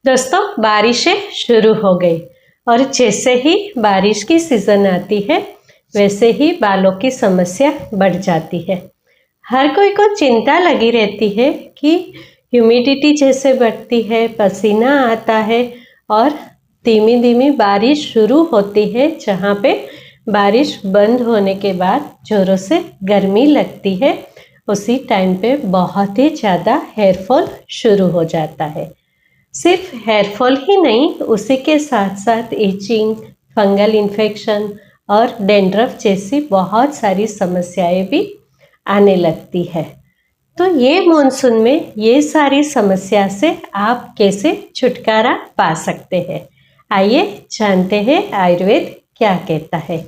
दोस्तों, बारिशें शुरू हो गई और जैसे ही बारिश की सीज़न आती है वैसे ही बालों की समस्या बढ़ जाती है। हर कोई को चिंता लगी रहती है कि ह्यूमिडिटी जैसे बढ़ती है, पसीना आता है और धीमी धीमी बारिश शुरू होती है, जहाँ पे बारिश बंद होने के बाद ज़ोरों से गर्मी लगती है। उसी टाइम पे बहुत ही ज़्यादा हेयर फॉल शुरू हो जाता है। सिर्फ हेयर फॉल ही नहीं, उसी के साथ साथ इचिंग, फंगल इन्फेक्शन और डैंड्रफ जैसी बहुत सारी समस्याएं भी आने लगती है। तो ये मॉनसून में ये सारी समस्या से आप कैसे छुटकारा पा सकते हैं, आइए जानते हैं आयुर्वेद क्या कहता है।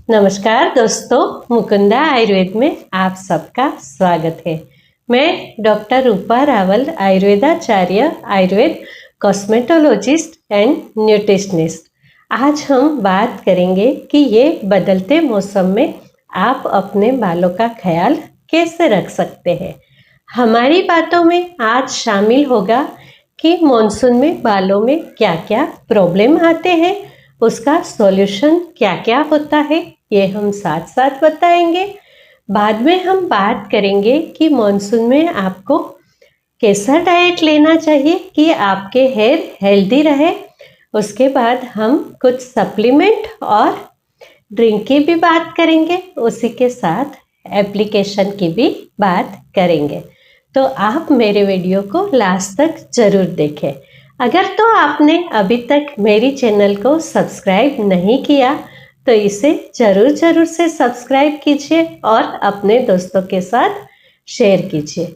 नमस्कार दोस्तों, मुकुंदा आयुर्वेद में आप सबका स्वागत है। मैं डॉक्टर रूपा रावल, आयुर्वेदाचार्य, आयुर्वेद कॉस्मेटोलॉजिस्ट एंड न्यूट्रिशनिस्ट। आज हम बात करेंगे कि ये बदलते मौसम में आप अपने बालों का ख्याल कैसे रख सकते हैं। हमारी बातों में आज शामिल होगा कि मॉनसून में बालों में क्या क्या प्रॉब्लम आते हैं, उसका सॉल्यूशन क्या क्या होता है, ये हम साथ साथ बताएंगे। बाद में हम बात करेंगे कि मॉनसून में आपको कैसा डाइट लेना चाहिए कि आपके हेयर हेल्दी रहे। उसके बाद हम कुछ सप्लीमेंट और ड्रिंक की भी बात करेंगे, उसी के साथ एप्लीकेशन की भी बात करेंगे। तो आप मेरे वीडियो को लास्ट तक ज़रूर देखें। अगर तो आपने अभी तक मेरी चैनल को सब्सक्राइब नहीं किया तो इसे ज़रूर से सब्सक्राइब कीजिए और अपने दोस्तों के साथ शेयर कीजिए।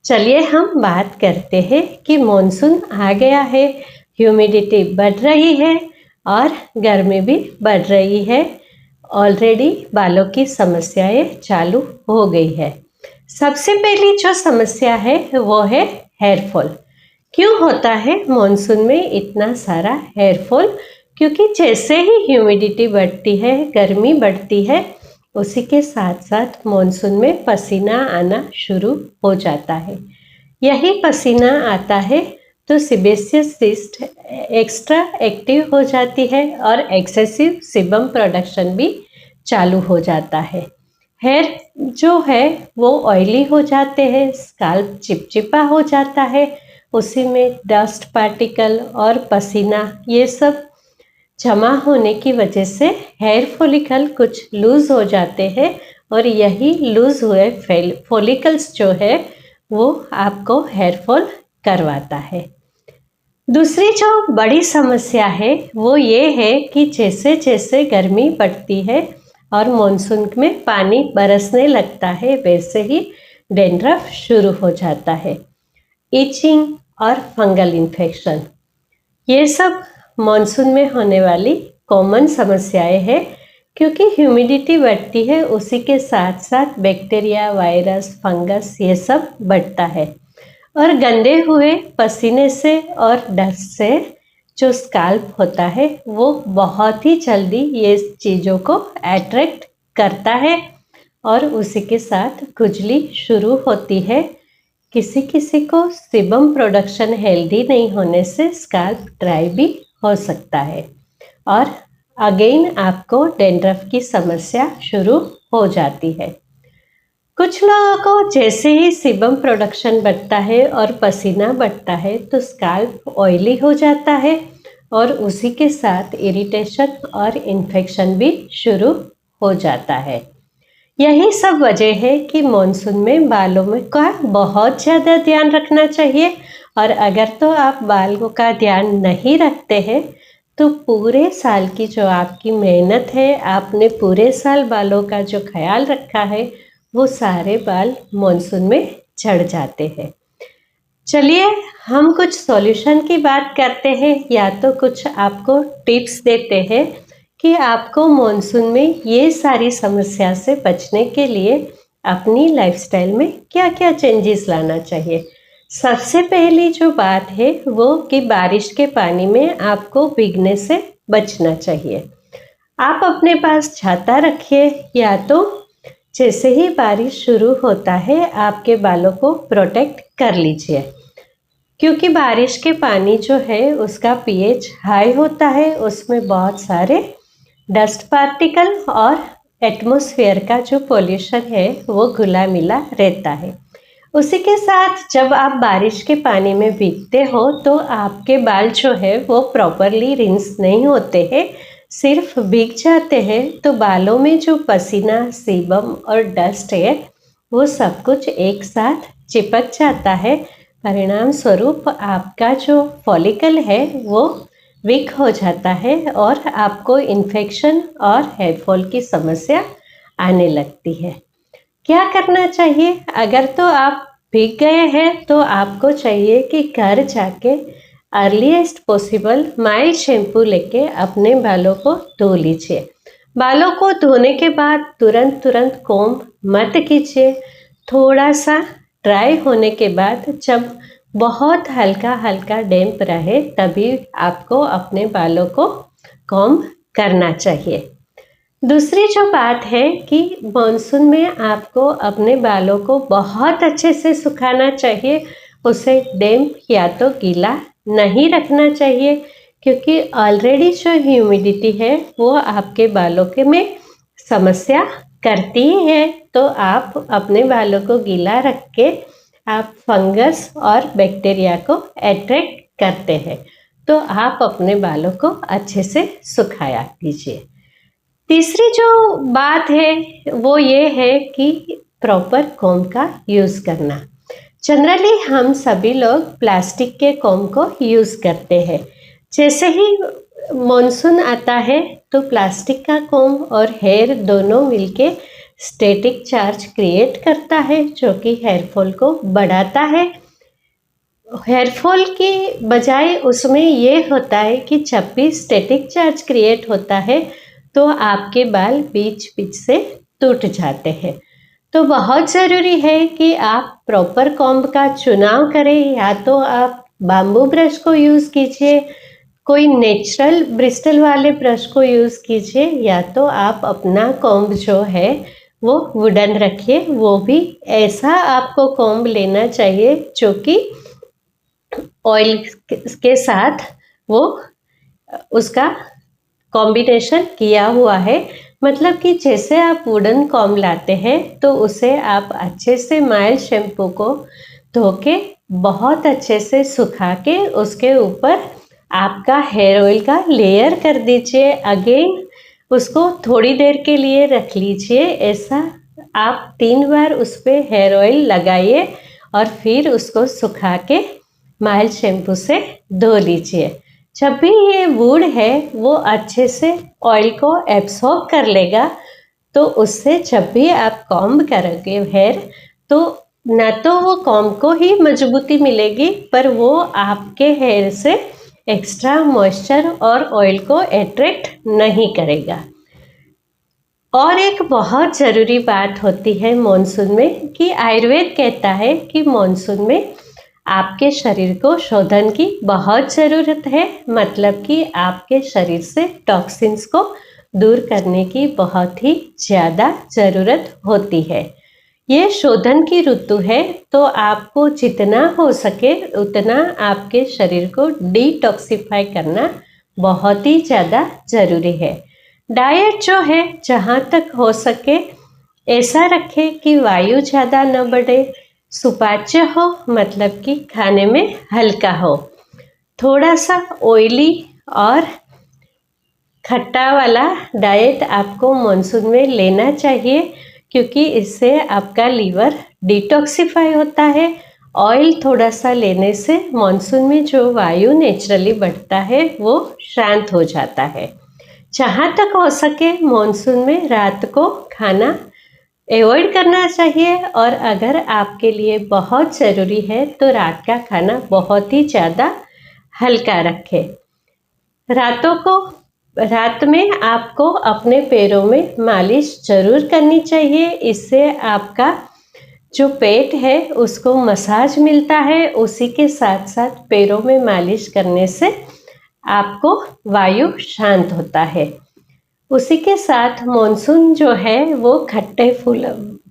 चलिए हम बात करते हैं कि मॉनसून आ गया है, ह्यूमिडिटी बढ़ रही है और गर्मी भी बढ़ रही है। ऑलरेडी बालों की समस्याएं चालू हो गई है। सबसे पहली जो समस्या है वो है हेयर फॉल। क्यों होता है मॉनसून में इतना सारा हेयर फॉल? क्योंकि जैसे ही ह्यूमिडिटी बढ़ती है, गर्मी बढ़ती है, उसी के साथ साथ मॉनसून में पसीना आना शुरू हो जाता है। यही पसीना आता है तो सीबेशियस सिस्ट एक्स्ट्रा एक्टिव हो जाती है और एक्सेसिव सीबम प्रोडक्शन भी चालू हो जाता है। हेयर जो है वो ऑयली हो जाते हैं, स्काल्प चिपचिपा हो जाता है, उसी में डस्ट पार्टिकल और पसीना ये सब जमा होने की वजह से हेयर फॉलिकल कुछ लूज़ हो जाते हैं और यही लूज़ हुए फॉलिकल्स जो है वो आपको हेयर फॉल करवाता है। दूसरी जो बड़ी समस्या है वो ये है कि जैसे जैसे गर्मी बढ़ती है और मॉनसून में पानी बरसने लगता है, वैसे ही डैंड्रफ शुरू हो जाता है। इचिंग और फंगल इन्फेक्शन, ये सब मॉनसून में होने वाली कॉमन समस्याएं हैं। क्योंकि ह्यूमिडिटी बढ़ती है, उसी के साथ साथ बैक्टीरिया, वायरस, फंगस ये सब बढ़ता है और गंदे हुए पसीने से और डस्ट से जो स्काल्प होता है वो बहुत ही जल्दी ये चीज़ों को अट्रैक्ट करता है और उसी के साथ खुजली शुरू होती है। किसी किसी को सीबम प्रोडक्शन हेल्दी नहीं होने से स्काल्प ड्राई भी हो सकता है और अगेन आपको डैंड्रफ की समस्या शुरू हो जाती है। कुछ लोगों को जैसे ही सीबम प्रोडक्शन बढ़ता है और पसीना बढ़ता है तो स्काल्प ऑयली हो जाता है और उसी के साथ इरिटेशन और इन्फेक्शन भी शुरू हो जाता है। यही सब वजह है कि मॉनसून में बालों में का बहुत ज़्यादा ध्यान रखना चाहिए। और अगर तो आप बालों का ध्यान नहीं रखते हैं तो पूरे साल की जो आपकी मेहनत है, आपने पूरे साल बालों का जो ख्याल रखा है, वो सारे बाल मॉनसून में झड़ जाते हैं। चलिए हम कुछ सॉल्यूशन की बात करते हैं, या तो कुछ आपको टिप्स देते हैं कि आपको मॉनसून में ये सारी समस्या से बचने के लिए अपनी लाइफस्टाइल में क्या क्या चेंजेस लाना चाहिए। सबसे पहली जो बात है वो कि बारिश के पानी में आपको भीगने से बचना चाहिए। आप अपने पास छाता रखिए, या तो जैसे ही बारिश शुरू होता है आपके बालों को प्रोटेक्ट कर लीजिए। क्योंकि बारिश के पानी जो है उसका पीएच हाई होता है, उसमें बहुत सारे डस्ट पार्टिकल और एटमॉस्फेयर का जो पोल्यूशन है वो घुला मिला रहता है। उसी के साथ जब आप बारिश के पानी में भीगते हो तो आपके बाल जो है वो प्रॉपरली रिंस नहीं होते हैं, सिर्फ भीग जाते हैं। तो बालों में जो पसीना, सीबम और डस्ट है वो सब कुछ एक साथ चिपक जाता है। परिणाम स्वरूप आपका जो फॉलिकल है वो वीक हो जाता है और आपको इन्फेक्शन और हेयर फॉल की समस्या आने लगती है। क्या करना चाहिए? अगर तो आप भीग गए हैं तो आपको चाहिए कि घर जाके अर्लीस्ट पॉसिबल माइल्ड शैम्पू लेके अपने बालों को धो लीजिए। बालों को धोने के बाद तुरंत कॉम्ब मत कीजिए। थोड़ा सा ड्राई होने के बाद जब बहुत हल्का डैम्प रहे तभी आपको अपने बालों को कॉम्ब करना चाहिए। दूसरी जो बात है कि मॉनसून में आपको अपने बालों को बहुत अच्छे से सुखाना चाहिए। उसे डैम्प या तो गीला नहीं रखना चाहिए, क्योंकि ऑलरेडी जो ह्यूमिडिटी है वो आपके बालों के में समस्या करती है। तो आप अपने बालों को गीला रख के आप फंगस और बैक्टीरिया को अट्रैक्ट करते हैं। तो आप अपने बालों को अच्छे से सुखाया कीजिए। तीसरी जो बात है वो ये है कि प्रॉपर कॉम्ब का यूज़ करना। जनरली हम सभी लोग प्लास्टिक के कॉम्ब को यूज़ करते हैं। जैसे ही मॉनसून आता है तो प्लास्टिक का कॉम्ब और हेयर दोनों मिलके स्टैटिक चार्ज क्रिएट करता है, जो कि हेयर फॉल को बढ़ाता है। हेयर फॉल की बजाय उसमें ये होता है कि जब भी स्टैटिक चार्ज क्रिएट होता है तो आपके बाल बीच से टूट जाते हैं। तो बहुत ज़रूरी है कि आप प्रॉपर कॉम्ब का चुनाव करें। या तो आप बाम्बू ब्रश को यूज़ कीजिए, कोई नेचुरल ब्रिस्टल वाले ब्रश को यूज़ कीजिए, या तो आप अपना कॉम्ब जो है वो वुडन रखिए। वो भी ऐसा आपको कॉम्ब लेना चाहिए जो कि ऑयल के साथ वो उसका कॉम्बिनेशन किया हुआ है। मतलब कि जैसे आप वुडन कॉम्ब लाते हैं तो उसे आप अच्छे से माइल्ड शैम्पू को धो के बहुत अच्छे से सुखा के उसके ऊपर आपका हेयर ऑयल का लेयर कर दीजिए। अगेन उसको थोड़ी देर के लिए रख लीजिए। ऐसा आप 3 बार उस पर हेयर ऑयल लगाइए और फिर उसको सुखा के माइल्ड शैम्पू से धो लीजिए। जब भी ये वुड है वो अच्छे से ऑयल को एब्सॉर्ब कर लेगा, तो उससे जब भी आप कॉम्ब करोगे हेयर, तो न तो वो कॉम्ब को ही मजबूती मिलेगी, पर वो आपके हेयर से एक्स्ट्रा मॉइस्चर और ऑयल को अट्रैक्ट नहीं करेगा। और एक बहुत ज़रूरी बात होती है मॉनसून में कि आयुर्वेद कहता है कि मॉनसून में आपके शरीर को शोधन की बहुत ज़रूरत है। मतलब कि आपके शरीर से टॉक्सिन्स को दूर करने की बहुत ही ज़्यादा ज़रूरत होती है। ये शोधन की ऋतु है, तो आपको जितना हो सके उतना आपके शरीर को डिटॉक्सिफाई करना बहुत ही ज़्यादा ज़रूरी है। डाइट जो है जहाँ तक हो सके ऐसा रखें कि वायु ज़्यादा न बढ़े, सुपाच्य हो, मतलब कि खाने में हल्का हो। थोड़ा सा ऑयली और खट्टा वाला डाइट आपको मॉनसून में लेना चाहिए, क्योंकि इससे आपका लीवर डिटॉक्सिफाई होता है। ऑयल थोड़ा सा लेने से मॉनसून में जो वायु नेचुरली बढ़ता है वो शांत हो जाता है। जहाँ तक हो सके मॉनसून में रात को खाना अवॉइड करना चाहिए, और अगर आपके लिए बहुत ज़रूरी है तो रात का खाना बहुत ही ज़्यादा हल्का रखें। रात में आपको अपने पैरों में मालिश ज़रूर करनी चाहिए। इससे आपका जो पेट है उसको मसाज मिलता है। उसी के साथ साथ पैरों में मालिश करने से आपको वायु शांत होता है। उसी के साथ मॉनसून जो है वो खट्टे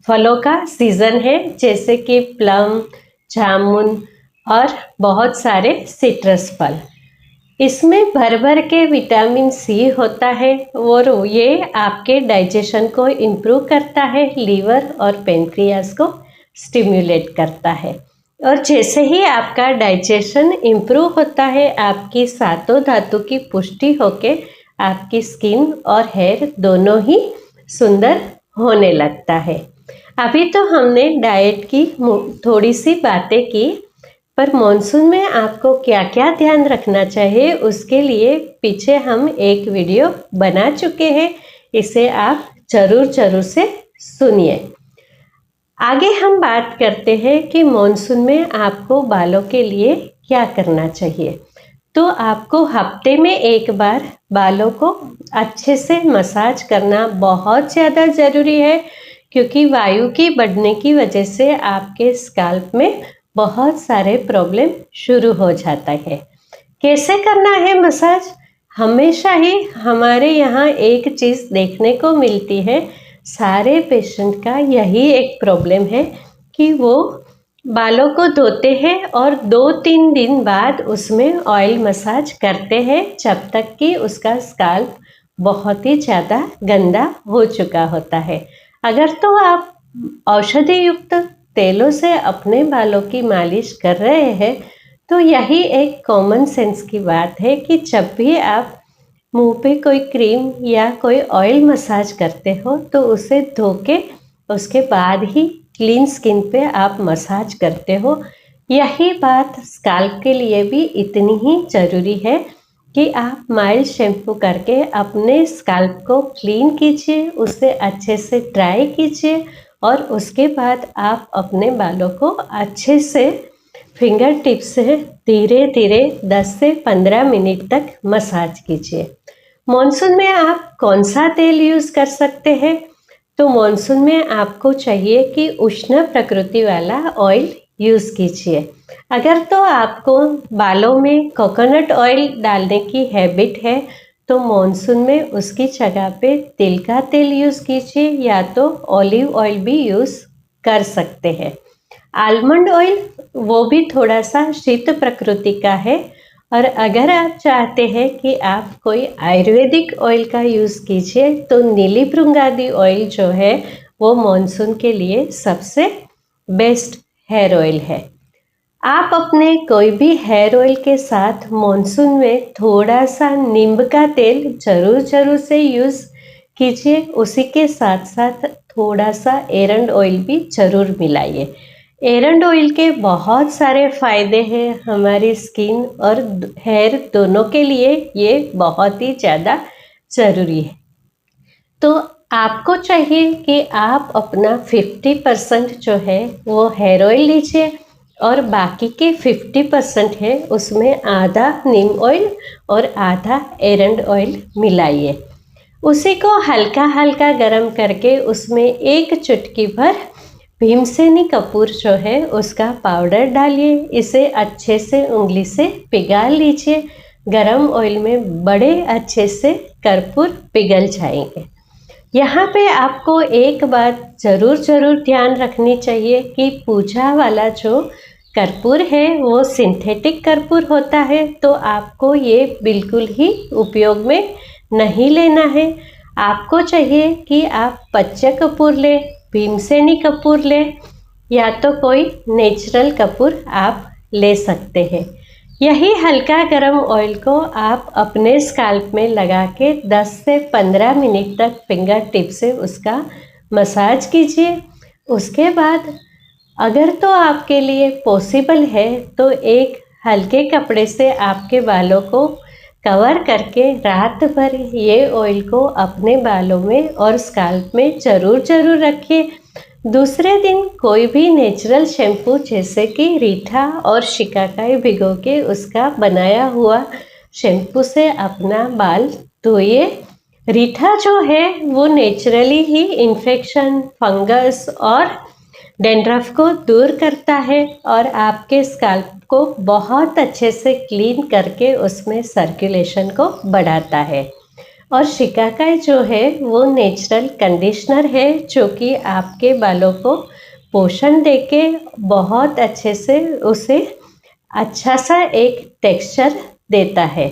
फलों का सीज़न है, जैसे कि प्लम, जामुन और बहुत सारे सिट्रस फल। इसमें भर भर के विटामिन सी होता है और ये आपके डाइजेशन को इम्प्रूव करता है, लीवर और पेनक्रियास को स्टिम्युलेट करता है। और जैसे ही आपका डाइजेशन इम्प्रूव होता है, आपकी सातों धातु की पुष्टि होके आपकी स्किन और हेयर दोनों ही सुंदर होने लगता है। अभी तो हमने डाइट की थोड़ी सी बातें की, पर मॉनसून में आपको क्या क्या ध्यान रखना चाहिए उसके लिए पीछे हम एक वीडियो बना चुके हैं, इसे आप जरूर से सुनिए। आगे हम बात करते हैं कि मॉनसून में आपको बालों के लिए क्या करना चाहिए। तो आपको हफ्ते में एक बार बालों को अच्छे से मसाज करना बहुत ज़्यादा ज़रूरी है, क्योंकि वायु की बढ़ने की वजह से आपके स्काल्प में बहुत सारे प्रॉब्लम शुरू हो जाता है। कैसे करना है मसाज? हमेशा ही हमारे यहाँ एक चीज़ देखने को मिलती है, सारे पेशेंट का यही एक प्रॉब्लम है कि वो बालों को धोते हैं और 2-3 दिन बाद उसमें ऑयल मसाज करते हैं, जब तक कि उसका स्काल्प बहुत ही ज़्यादा गंदा हो चुका होता है। अगर तो आप औषधि युक्त तेलों से अपने बालों की मालिश कर रहे हैं, तो यही एक कॉमन सेंस की बात है कि जब भी आप मुंह पे कोई क्रीम या कोई ऑयल मसाज करते हो तो उसे धो के उसके बाद ही क्लीन स्किन पे आप मसाज करते हो। यही बात स्काल्प के लिए भी इतनी ही ज़रूरी है कि आप माइल्ड शैम्पू करके अपने स्काल्प को क्लीन कीजिए, उसे अच्छे से ड्राई कीजिए और उसके बाद आप अपने बालों को अच्छे से फिंगर टिप से धीरे धीरे 10 से 15 मिनट तक मसाज कीजिए। मॉनसून में आप कौन सा तेल यूज़ कर सकते हैं? तो मॉनसून में आपको चाहिए कि उष्ण प्रकृति वाला ऑयल यूज़ कीजिए। अगर तो आपको बालों में कोकोनट ऑयल डालने की हैबिट है, तो मॉनसून में उसकी जगह पे तिल का तेल यूज़ कीजिए या तो ऑलिव ऑयल भी यूज़ कर सकते हैं। आलमंड ऑयल वो भी थोड़ा सा शीत प्रकृति का है, और अगर आप चाहते हैं कि आप कोई आयुर्वेदिक ऑयल का यूज़ कीजिए तो नीली भृंगादि ऑयल जो है वो मॉनसून के लिए सबसे बेस्ट हेयर ऑयल है। आप अपने कोई भी हेयर ऑयल के साथ मॉनसून में थोड़ा सा नींब का तेल जरूर से यूज़ कीजिए। उसी के साथ साथ थोड़ा सा एरंड ऑयल भी ज़रूर मिलाइए। एरंड ऑयल के बहुत सारे फ़ायदे हैं हमारी स्किन और हेयर दोनों के लिए, ये बहुत ही ज़्यादा ज़रूरी है। तो आपको चाहिए कि आप अपना 50% जो है वो हेयर ऑयल लीजिए और बाकी के 50% है उसमें आधा नीम ऑयल और आधा एरंड ऑयल मिलाइए। उसी को हल्का हल्का गरम करके उसमें एक चुटकी भर भीमसेनी कपूर जो है उसका पाउडर डालिए। इसे अच्छे से उंगली से पिघाल लीजिए। गरम ऑयल में बड़े अच्छे से कर्पूर पिघल जाएंगे। यहाँ पे आपको एक बात ज़रूर ध्यान रखनी चाहिए कि पूजा वाला जो कर्पूर है वो सिंथेटिक कर्पूर होता है, तो आपको ये बिल्कुल ही उपयोग में नहीं लेना है। आपको चाहिए कि आप पच्चा कपूर ले, भीमसेनी कपूर ले या तो कोई नेचुरल कपूर आप ले सकते हैं। यही हल्का गरम ऑयल को आप अपने स्काल्प में लगा के 10 से 15 मिनट तक फिंगर टिप से उसका मसाज कीजिए। उसके बाद अगर तो आपके लिए पॉसिबल है तो एक हल्के कपड़े से आपके बालों को कवर करके रात भर ये ऑयल को अपने बालों में और स्काल्प में ज़रूर रखिए। दूसरे दिन कोई भी नेचुरल शैम्पू जैसे कि रीठा और शिकाकाई भिगो के उसका बनाया हुआ शैम्पू से अपना बाल धोइए। रीठा जो है वो नेचुरली ही इन्फेक्शन, फंगस और डैंड्रफ को दूर करता है और आपके स्काल्प को बहुत अच्छे से क्लीन करके उसमें सर्कुलेशन को बढ़ाता है। और शिकाकाई जो है वो नेचुरल कंडीशनर है जो कि आपके बालों को पोषण देके बहुत अच्छे से उसे अच्छा सा एक टेक्सचर देता है।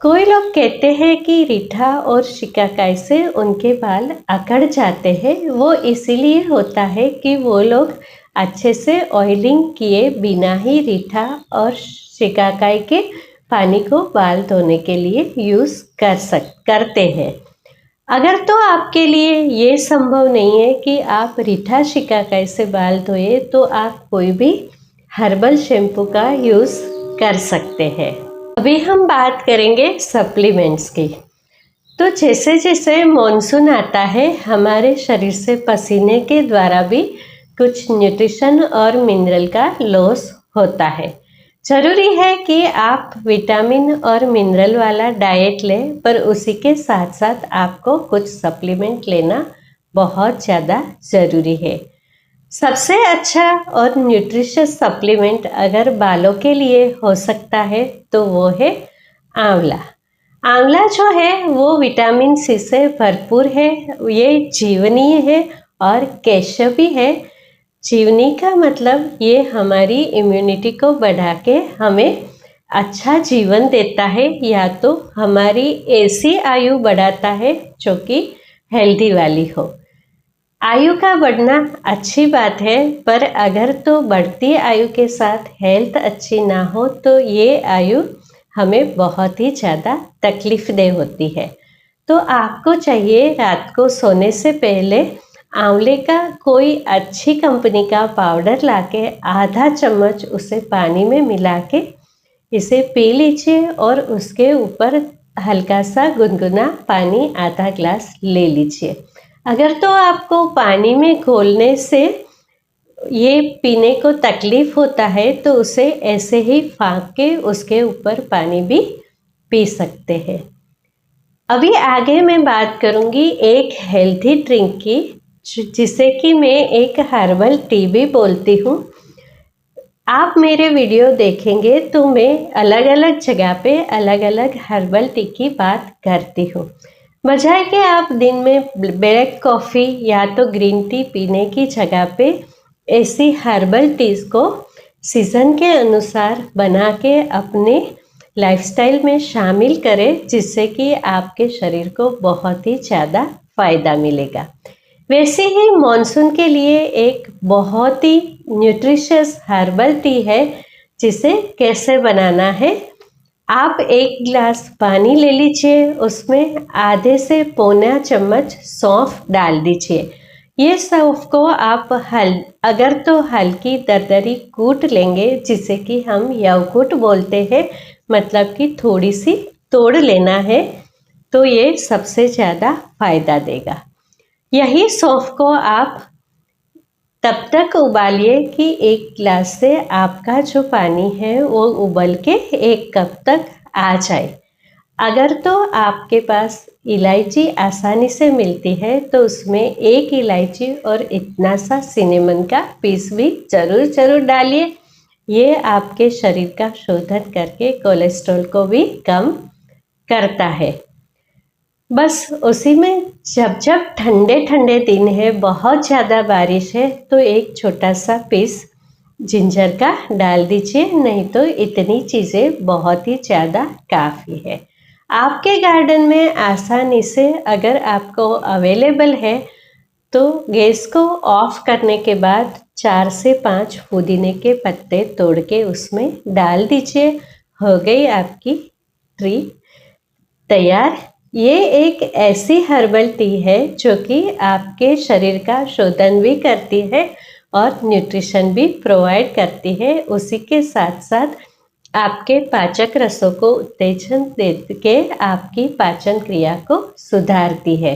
कोई लोग कहते हैं कि रीठा और शिकाकाई से उनके बाल अकड़ जाते हैं। वो इसीलिए होता है कि वो लोग अच्छे से ऑयलिंग किए बिना ही रीठा और शिकाकाई के पानी को बाल धोने के लिए यूज़ करते हैं। अगर तो आपके लिए ये संभव नहीं है कि आप रीठा शिकाकाई से बाल धोए, तो आप कोई भी हर्बल शैम्पू का यूज़ कर सकते हैं। अभी हम बात करेंगे सप्लीमेंट्स की। तो जैसे जैसे मॉनसून आता है, हमारे शरीर से पसीने के द्वारा भी कुछ न्यूट्रिशन और मिनरल का लॉस होता है। ज़रूरी है कि आप विटामिन और मिनरल वाला डाइट लें, पर उसी के साथ साथ आपको कुछ सप्लीमेंट लेना बहुत ज़्यादा ज़रूरी है। सबसे अच्छा और न्यूट्रिशियस सप्लीमेंट अगर बालों के लिए हो सकता है तो वो है आंवला। आंवला जो है वो विटामिन सी से भरपूर है, ये जीवनीय है और कैल्शियम भी है। जीवनी का मतलब ये हमारी इम्यूनिटी को बढ़ा के हमें अच्छा जीवन देता है, या तो हमारी ऐसी आयु बढ़ाता है जो कि हेल्दी वाली हो। आयु का बढ़ना अच्छी बात है, पर अगर तो बढ़ती आयु के साथ हेल्थ अच्छी ना हो तो ये आयु हमें बहुत ही ज़्यादा तकलीफदेह होती है। तो आपको चाहिए रात को सोने से पहले आंवले का कोई अच्छी कंपनी का पाउडर लाके आधा चम्मच उसे पानी में मिला के इसे पी लीजिए और उसके ऊपर हल्का सा गुनगुना पानी आधा ग्लास ले लीजिए। अगर तो आपको पानी में घोलने से ये पीने को तकलीफ़ होता है तो उसे ऐसे ही फाँक के उसके ऊपर पानी भी पी सकते हैं। अभी आगे मैं बात करूँगी एक हेल्थी ड्रिंक की, जिसे कि मैं एक हर्बल टी भी बोलती हूँ। आप मेरे वीडियो देखेंगे तो मैं अलग अलग जगह पे अलग अलग हर्बल टी की बात करती हूँ। बजाय कि आप दिन में ब्लैक कॉफ़ी या तो ग्रीन टी पीने की जगह पे ऐसी हर्बल टीज़ को सीज़न के अनुसार बना के अपने लाइफस्टाइल में शामिल करें, जिससे कि आपके शरीर को बहुत ही ज़्यादा फ़ायदा मिलेगा। वैसे ही मॉनसून के लिए एक बहुत ही न्यूट्रिशियस हर्बल टी है, जिसे कैसे बनाना है। आप एक गिलास पानी ले लीजिए, उसमें आधे से पौना चम्मच सौंफ डाल दीजिए। ये सौंफ को आप अगर तो हल्की दरदरी कूट लेंगे, जिसे कि हम यवकूट बोलते हैं, मतलब कि थोड़ी सी तोड़ लेना है, तो ये सबसे ज़्यादा फ़ायदा देगा। यही सौंफ को आप तब तक उबालिए कि एक गिलास से आपका जो पानी है वो उबल के 1 कप तक आ जाए। अगर तो आपके पास इलायची आसानी से मिलती है तो उसमें 1 इलायची और इतना सा सिनेमन का पीस भी ज़रूर डालिए। ये आपके शरीर का शोधन करके कोलेस्ट्रॉल को भी कम करता है। बस उसी में जब ठंडे दिन है, बहुत ज़्यादा बारिश है, तो एक छोटा सा पीस जिंजर का डाल दीजिए, नहीं तो इतनी चीज़ें बहुत ही ज़्यादा काफ़ी है। आपके गार्डन में आसानी से अगर आपको अवेलेबल है तो गैस को ऑफ करने के बाद 4 से 5 पुदीने के पत्ते तोड़ के उसमें डाल दीजिए। हो गई आपकी ट्री तैयार। ये एक ऐसी हर्बल टी है जो कि आपके शरीर का शोधन भी करती है और न्यूट्रिशन भी प्रोवाइड करती है। उसी के साथ साथ आपके पाचक रसों को उत्तेजन दे के आपकी पाचन क्रिया को सुधारती है।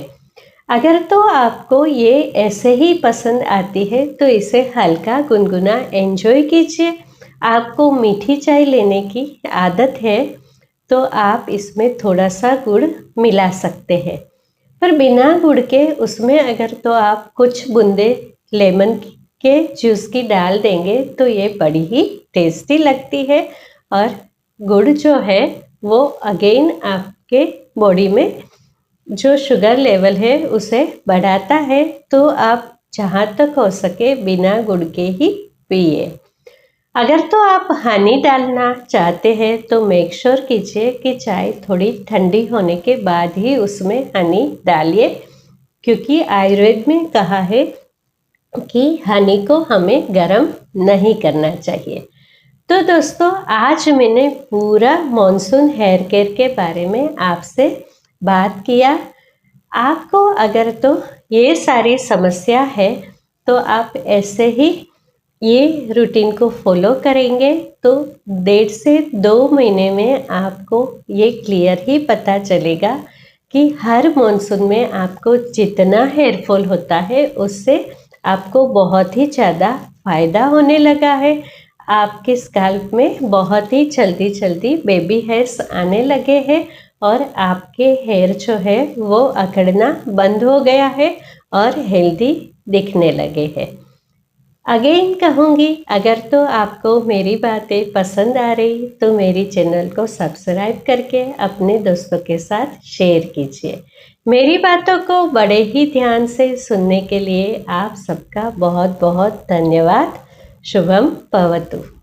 अगर तो आपको ये ऐसे ही पसंद आती है तो इसे हल्का गुनगुना एंजॉय कीजिए। आपको मीठी चाय लेने की आदत है तो आप इसमें थोड़ा सा गुड़ मिला सकते हैं, पर बिना गुड़ के उसमें अगर तो आप कुछ बूंदे लेमन के जूस की डाल देंगे तो ये बड़ी ही टेस्टी लगती है। और गुड़ जो है वो अगेन आपके बॉडी में जो शुगर लेवल है उसे बढ़ाता है, तो आप जहाँ तक हो सके बिना गुड़ के ही पिए। अगर तो आप हनी डालना चाहते हैं तो मेक श्योर कीजिए कि चाय थोड़ी ठंडी होने के बाद ही उसमें हनी डालिए, क्योंकि आयुर्वेद में कहा है कि हनी को हमें गर्म नहीं करना चाहिए। तो दोस्तों, आज मैंने पूरा मॉनसून हेयर केयर के बारे में आपसे बात किया। आपको अगर तो ये सारी समस्या है तो आप ऐसे ही ये रूटीन को फॉलो करेंगे तो 1.5 से 2 महीने में आपको ये क्लियर ही पता चलेगा कि हर मॉनसून में आपको जितना हेयर फॉल होता है उससे आपको बहुत ही ज़्यादा फ़ायदा होने लगा है। आपके स्कैल्प में बहुत ही जल्दी बेबी हेयर्स आने लगे हैं और आपके हेयर जो है वो अकड़ना बंद हो गया है और हेल्दी दिखने लगे हैं। अगेन कहूँगी, अगर तो आपको मेरी बातें पसंद आ रही तो मेरी चैनल को सब्सक्राइब करके अपने दोस्तों के साथ शेयर कीजिए। मेरी बातों को बड़े ही ध्यान से सुनने के लिए आप सबका बहुत बहुत धन्यवाद। शुभम भवतु।